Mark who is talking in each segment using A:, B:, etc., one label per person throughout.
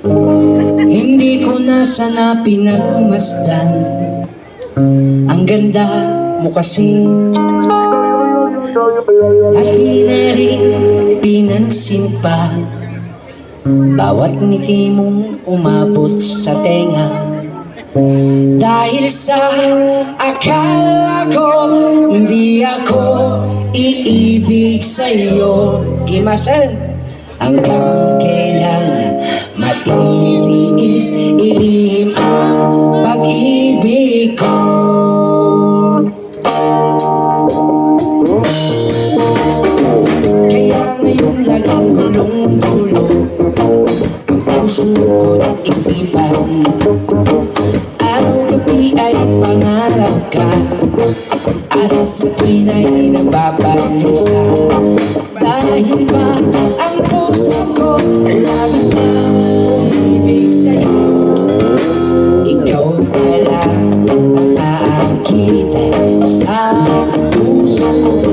A: Hindi ko na sana pinagmasdan. Ang ganda mo kasi, at di na rin pinansin pa bawat ngiti mong umabot sa tenga. Dahil sa akala ko hindi ako iibig sa'yo, Kimasan, hanggang kailan matitiis ilihim ang pag-ibig ko. Kaya ngayon laging gulong-gulo ang puso ko't isipan. Araw-gabi ay pangarap ka, at sa tuwin ay nababalisa. Dahil ba ang puso ko labis na umibig sa'yo? Ikaw pala ang aakit sa puso ko.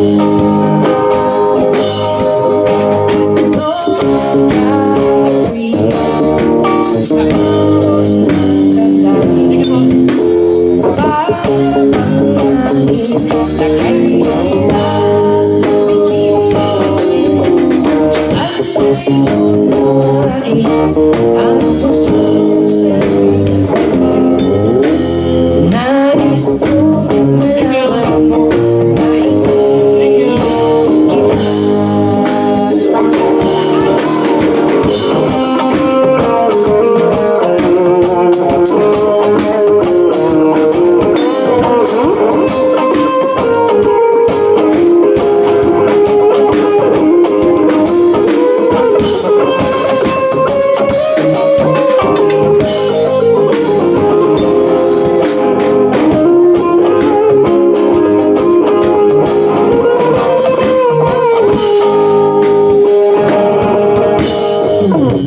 A: Ang puso sa'yo, nais ko malaman mo na iniibig kita.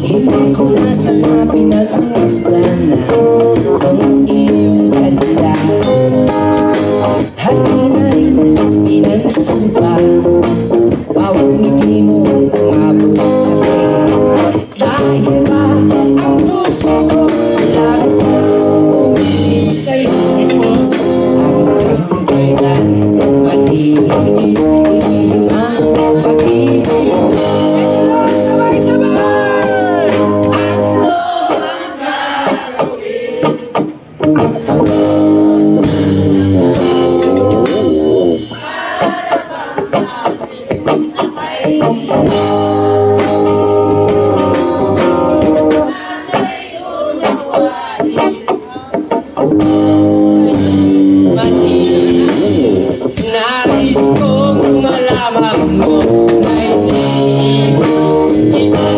A: Hindi ko na sana pinagmasdan ang iyong ganda, at di na rin pinansin pa bawat ngiti mo umabot sa tenga. Dahil ba ang puso ko labis na umibig sa'yo? Hanggang kailan matitiis ilihim ang pag-ibig ko? Nais kong malaman mo na iniibig kita.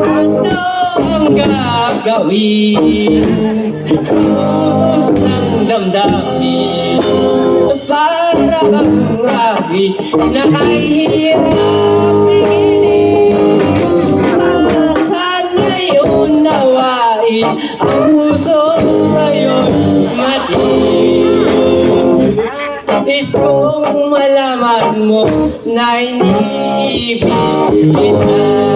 A: Ano ang gagawin sa utos ng damdamin? Para bang awi na kahirap pigilin? Sana'y unawain ang puso ngayon matin. Nais kong malaman mo na iniibig kita.